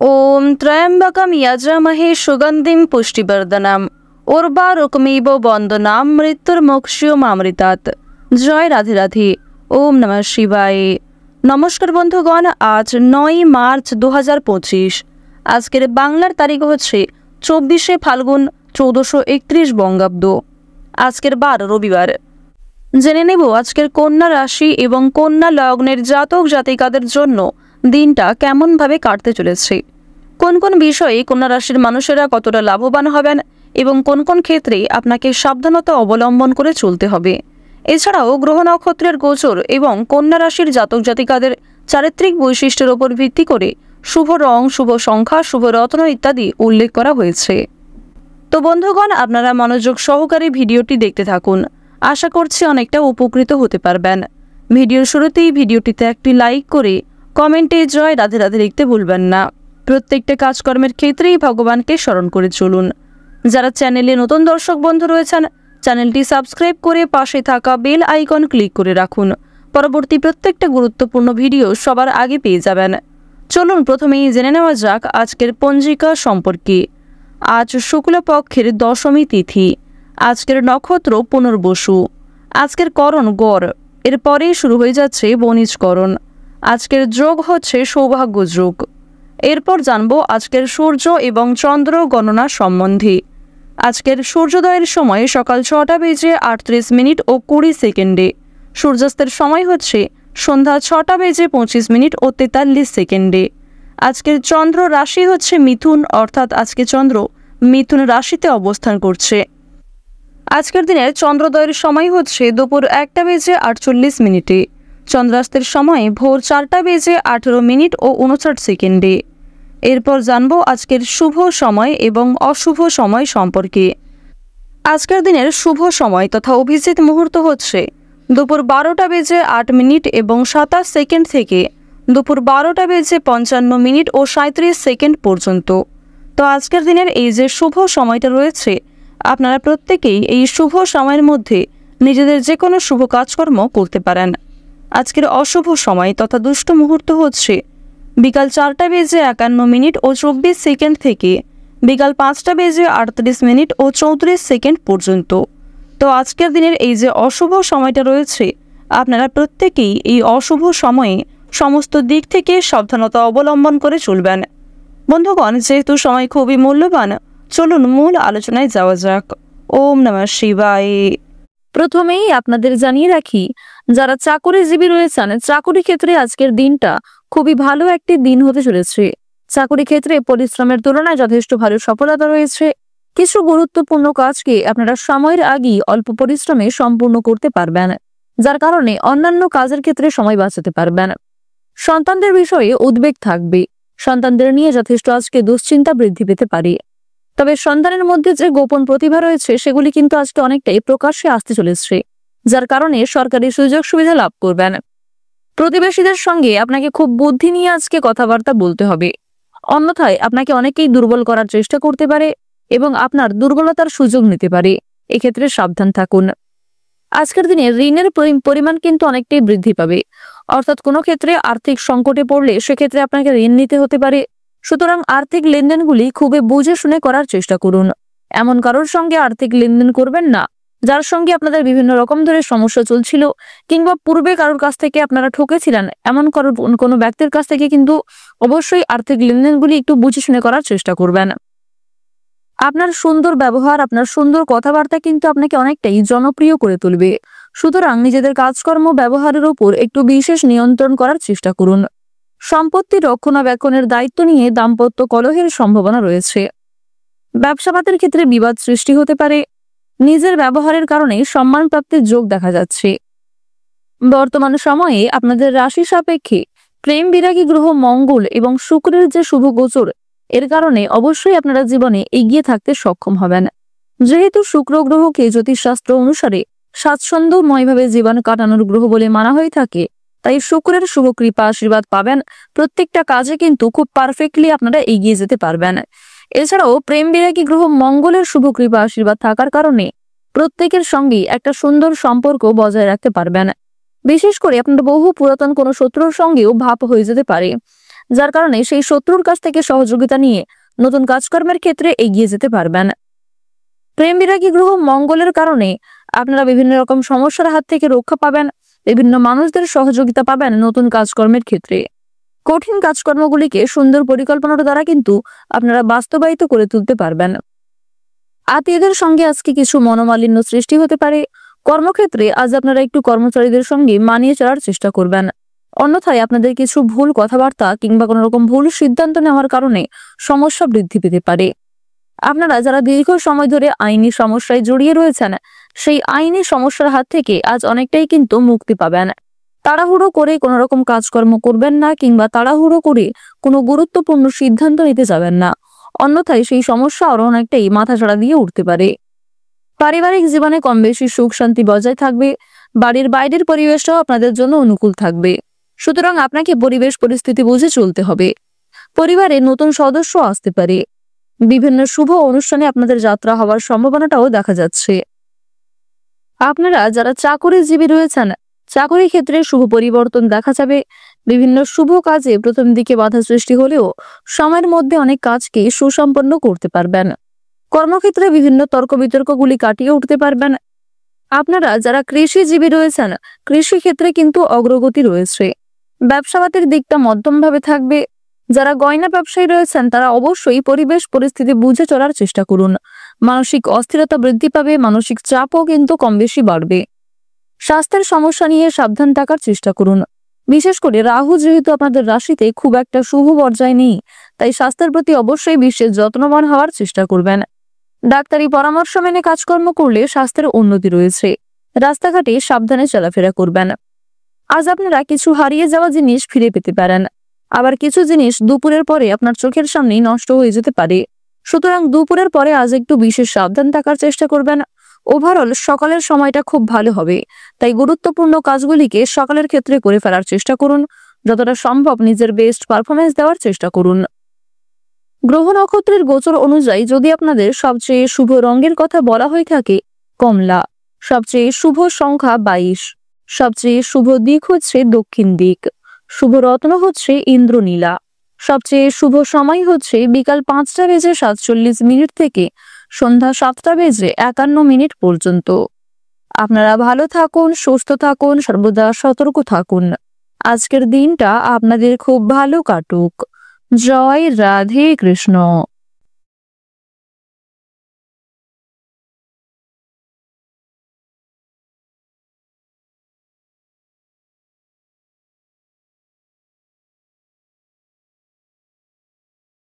ओम त्र्यंबकम यजामहे सुगंधिम पुष्टिवर्धनम उर्वारुकमिव बंदनाम मृत्युर्मोक्षयमामृतात्। जय राधे राधे। ओम नमः शिवाय। नमस्कार बंधुगण, आज 9 मार्च 2025। आजकेर बांगलार तारीख होच्छे 24 फाल्गुन 1431 बंगाब्द। आजकेर बार रविवार। জেনে নেব আজকের কন্যা রাশি এবং কন্যা লগ্নের জাতক জাতিকাদের জন্য দিনটা কেমনভাবে কাটতে চলেছে, কোন কোন বিষয়ে কন্যা রাশির মানুষেরা কতটা লাভবান হবেন এবং কোন কোন ক্ষেত্রে আপনাকে সাবধানতা অবলম্বন করে চলতে হবে। এছাড়াও গ্রহ নক্ষত্রের গোচর এবং কন্যা রাশির জাতক জাতিকাদের চারিত্রিক বৈশিষ্ট্যের উপর ভিত্তি করে শুভ রং, শুভ সংখ্যা, শুভ রত্ন ইত্যাদি উল্লেখ করা হয়েছে। তো বন্ধুগণ, আপনারা মনোযোগ সহকারে ভিডিওটি দেখতে থাকুন। আশা করছি অনেকটা উপকৃত হতে পারবেন। ভিডিওর শুরুতেই ভিডিওটিতে একটি লাইক করে কমেন্টে জয় রাধে রাধে লিখতে ভুলবেন না। প্রত্যেকটা কাজকর্মের ক্ষেত্রেই ভগবানকে স্মরণ করে চলুন। যারা চ্যানেলে নতুন দর্শক বন্ধু রয়েছেন, চ্যানেলটি সাবস্ক্রাইব করে পাশে থাকা বেল আইকন ক্লিক করে রাখুন। পরবর্তী প্রত্যেকটা গুরুত্বপূর্ণ ভিডিও সবার আগে পেয়ে যাবেন। চলুন প্রথমেই জেনে নেওয়া যাক আজকের পঞ্জিকা সম্পর্কে। আজ শুক্লপক্ষের দশমী তিথি। আজকের নক্ষত্র পুনর্বসু। আজকের করণ গড়। এরপরেই শুরু হয়ে যাচ্ছে বণিজকরণ। আজকের যোগ হচ্ছে সৌভাগ্য যোগ। এরপর জানবো আজকের সূর্য এবং চন্দ্র গণনা সম্বন্ধে। আজকের সূর্যোদয়ের সময় সকাল 6:38 ও 20 সেকেন্ডে। সূর্যাস্তের সময় হচ্ছে সন্ধ্যা 6:25 ও 43 সেকেন্ডে। আজকের চন্দ্র রাশি হচ্ছে মিথুন, অর্থাৎ আজকে চন্দ্র মিথুন রাশিতে অবস্থান করছে। আজকের দিনের চন্দ্রোদয়ের সময় হচ্ছে দুপুর 1:48। চন্দ্রাস্তের সময় ভোর 4:18 ও 59 সেকেন্ডে। এরপর জানবো আজকের শুভ সময় এবং অশুভ সময় সম্পর্কে। আজকের দিনের শুভ সময় তথা অভিজিৎ মুহূর্ত হচ্ছে দুপুর 12:08 এবং 27 সেকেন্ড থেকে দুপুর 12:55 ও 37 সেকেন্ড পর্যন্ত। তো আজকের দিনের এই যে শুভ সময়টা রয়েছে, আপনারা প্রত্যেকেই এই শুভ সময়ের মধ্যে নিজেদের যে কোনো শুভ কাজকর্ম করতে পারেন। আজকের অশুভ সময় তথা দুষ্ট মুহূর্ত হচ্ছে বিকাল 4:51 ও 24 সেকেন্ড থেকে বিকাল 5:38 ও 34 সেকেন্ড পর্যন্ত। তো আজকের দিনের এই যে অশুভ সময়টা রয়েছে, আপনারা প্রত্যেকেই এই অশুভ সময়ে সমস্ত দিক থেকে সাবধানতা অবলম্বন করে চলবেন। বন্ধুগণ, যেহেতু সময় খুবই মূল্যবান, চলুন মূল আলোচনায় যাওয়া যাক। ওম নমঃ শিবায়। প্রথমেই আপনাদের জানিয়ে রাখি, যারা চাকরিজীবী রয়েছেন, চাকরি ক্ষেত্রে আজকের দিনটা খুবই ভালো একটি দিন হতে চলেছে। চাকরি ক্ষেত্রে পরিশ্রমের তুলনায় যথেষ্ট ভালো সফলতা রয়েছে। কিছু গুরুত্বপূর্ণ কাজকে আপনারা সময়ের আগেই অল্প পরিশ্রমে সম্পূর্ণ করতে পারবেন, যার কারণে অন্যান্য কাজের ক্ষেত্রে সময় বাঁচাতে পারবেন। সন্তানদের বিষয়ে উদ্বেগ থাকবে। সন্তানদের নিয়ে যথেষ্ট আজকে দুশ্চিন্তা বৃদ্ধি পেতে পারে। তবে সন্তানের মধ্যে যে গোপন প্রতিভা রয়েছে সেগুলি কিন্তু আজকে অনেকটাই প্রকাশ্যে আসতে চলেছে, যার কারণে সরকারি সুযোগ সুবিধা লাভ করবেন। প্রতিবেশীদের সঙ্গে আপনাকে খুব বুদ্ধি নিয়ে আজকে কথাবার্তা বলতে হবে, অন্যথায় আপনাকে অনেকেই দুর্বল করার চেষ্টা করতে পারে এবং আপনার দুর্বলতার সুযোগ নিতে পারে। এক্ষেত্রে সাবধান থাকুন। আজকের দিনে ঋণের পরিমাণ কিন্তু অনেকটাই বৃদ্ধি পাবে, অর্থাৎ কোনো ক্ষেত্রে আর্থিক সংকটে পড়লে সেক্ষেত্রে আপনাকে ঋণ নিতে হতে পারে। সুতরাং আর্থিক লেনদেনগুলি খুবই বুঝে শুনে করার চেষ্টা করুন। এমন কারোর সঙ্গে আর্থিক লেনদেন করবেন না যার সঙ্গে আপনাদের বিভিন্ন রকম ধরে সমস্যা চলছিল, কিংবা পূর্বে কারোর কাছ থেকে আপনারা ঠকেছিলেন। এমন কোনো ব্যক্তির কাছ থেকে কিন্তু অবশ্যই আর্থিক লেনদেনগুলি একটু বুঝে শুনে করার চেষ্টা করবেন। আপনার সুন্দর ব্যবহার, আপনার সুন্দর কথাবার্তা কিন্তু আপনাকে অনেকটাই জনপ্রিয় করে তুলবে। সুতরাং নিজেদের কাজকর্ম ব্যবহারের উপর একটু বিশেষ নিয়ন্ত্রণ করার চেষ্টা করুন। সম্পত্তি রক্ষণাবেক্ষণের দায়িত্ব নিয়ে দাম্পত্য কলহের সম্ভাবনা রয়েছে। ব্যবসাপাতের ক্ষেত্রে বিবাদ সৃষ্টি হতে পারে। নিজের ব্যবহারের কারণে সম্মান প্রাপ্তির যোগ দেখা যাচ্ছে। বর্তমান সময়ে আপনাদের রাশি সাপেক্ষে প্রেম বিরাগী গ্রহ মঙ্গল এবং শুক্রের যে শুভ গোচর, এর কারণে অবশ্যই আপনারা জীবনে এগিয়ে থাকতে সক্ষম হবেন। যেহেতু শুক্র গ্রহকে জ্যোতিষশাস্ত্র অনুসারে স্বাচ্ছন্দ্যময়ভাবে জীবন কাটানোর গ্রহ বলে মানা হয়ে থাকে, তাই শুক্রের শুভ কৃপা আশীর্বাদ পাবেন। প্রত্যেকটা কাজে কিন্তু খুব পারফেক্টলি আপনারা এগিয়ে যেতে পারবেন। এছাড়াও প্রেম বিরাগী গ্রহ মঙ্গলের শুভ কৃপা আশীর্বাদ থাকার কারণে প্রত্যেকের সঙ্গে একটা সুন্দর সম্পর্ক বজায় রাখতে পারবেন। বিশেষ করে আপনার বহু পুরাতন কোনো শত্রুর সঙ্গেও ভাব হয়ে যেতে পারে, যার কারণে সেই শত্রুর কাছ থেকে সহযোগিতা নিয়ে নতুন কাজকর্মের ক্ষেত্রে এগিয়ে যেতে পারবেন। প্রেম বিরাগী গ্রহ মঙ্গলের কারণে আপনারা বিভিন্ন রকম সমস্যার হাত থেকে রক্ষা পাবেন, বিভিন্ন মানুষদের সহযোগিতা পাবেন নতুন কাজকর্মের ক্ষেত্রে। কঠিন কাজকর্মগুলিকে সুন্দর পরিকল্পনার দ্বারা কিন্তু আপনারা বাস্তবায়িত করে তুলতে পারবেন। আত্মীয়দের সঙ্গে আজকে কিছু মনোমালিন্য সৃষ্টি হতে পারে। কর্মক্ষেত্রে আজ আপনারা একটু কর্মচারীদের সঙ্গে মানিয়ে চলার চেষ্টা করবেন, অন্যথায় আপনাদের কিছু ভুল কথাবার্তা কিংবা কোনো রকম ভুল সিদ্ধান্ত নেওয়ার কারণে সমস্যা বৃদ্ধি পেতে পারে। আপনারা যারা দীর্ঘ সময় ধরে আইনি সমস্যায় জড়িয়ে রয়েছেন, সেই আইনি সমস্যার হাত থেকে আজ অনেকটাই কিন্তু মুক্তি পাবেন। তাড়াহুড়ো করে কোনো রকম কাজকর্ম করবেন না কিংবা তাড়াহুড়ো করে কোনো গুরুত্বপূর্ণ সিদ্ধান্ত নিতে যাবেন না, অন্যথায় সেই সমস্যা আরো অনেকটাই মাথাচাড়া দিয়ে উঠতে পারে। পারিবারিক জীবনে কম বেশি সুখ শান্তি বজায় থাকবে। বাড়ির বাইরের পরিবেশটাও আপনাদের জন্য অনুকূল থাকবে, সুতরাং আপনাকে পরিবেশ পরিস্থিতি বুঝে চলতে হবে। পরিবারে নতুন সদস্য আসতে পারে। বিভিন্ন শুভ অনুষ্ঠানে আপনাদের যাত্রা হওয়ার সম্ভাবনাটাও দেখা যাচ্ছে। আপনারা যারা চাকরিজীবী রয়েছেন, চাকরি ক্ষেত্রে শুভ পরিবর্তন দেখা যাবে। বিভিন্ন শুভ কাজে প্রথম দিকে বাধা সৃষ্টি হলেও সময়ের মধ্যে অনেক কাজকে সুসম্পন্ন করতে পারবেন। কর্মক্ষেত্রে বিভিন্ন তর্ক বিতর্কগুলি কাটিয়ে উঠতে পারবেন। আপনারা যারা কৃষিজীবী রয়েছেন, কৃষি ক্ষেত্রে কিন্তু অগ্রগতি রয়েছে। ব্যবসাপাতির দিকটা মধ্যমভাবে থাকবে। যারা গয়না ব্যবসায়ী রয়েছেন তারা অবশ্যই পরিবেশ পরিস্থিতি বুঝে চলার চেষ্টা করুন। মানসিক অস্থিরতা বৃদ্ধি পাবে, মানসিক চাপও কিন্তু কম বেশি বাড়বে। স্বাস্থ্যের সমস্যা নিয়ে সাবধান থাকার চেষ্টা করুন। বিশেষ করে রাহু যেহেতু আপনাদের রাশিতে খুব একটা শুভ পর্যায়ে নেই, তাই স্বাস্থ্যের প্রতি অবশ্যই বিশেষ যত্নবান হওয়ার চেষ্টা করবেন। ডাক্তারি পরামর্শ মেনে কাজকর্ম করলে স্বাস্থ্যের উন্নতি রয়েছে। রাস্তাঘাটে সাবধানে চলাফেরা করবেন। আজ আপনারা কিছু হারিয়ে যাওয়া জিনিস ফিরে পেতে পারেন, আবার কিছু জিনিস দুপুরের পরে আপনার চোখের সামনেই নষ্ট হয়ে যেতে পারে। সুতরাং দুপুরের পরে আজ একটু বিশেষ সাবধান থাকার চেষ্টা করবেন। ওভারঅল সকালের সময়টা খুব ভালো হবে, তাই গুরুত্বপূর্ণ কাজগুলিকে সকালের ক্ষেত্রে করে ফেলার চেষ্টা করুন। যতটা সম্ভব নিজের বেস্ট পারফরমেন্স দেওয়ার চেষ্টা করুন। গ্রহ নক্ষত্রের গোচর অনুযায়ী যদি আপনাদের সবচেয়ে শুভ রঙের কথা বলা হয়ে থাকে কমলা, সবচেয়ে শুভ সংখ্যা 22, সবচেয়ে শুভ দিক হচ্ছে দক্ষিণ দিক, শুভ রত্ন হচ্ছে ইন্দ্রনীলা, সবচেয়ে শুভ সময় হচ্ছে বিকাল 5টা বেজে 47 মিনিট থেকে সন্ধ্যা 7টা বেজে 51 মিনিট পর্যন্ত। আপনারা ভালো থাকুন, সুস্থ থাকুন, সর্বদা সতর্ক থাকুন। আজকের দিনটা আপনাদের খুব ভালো কাটুক। জয় রাধে কৃষ্ণ।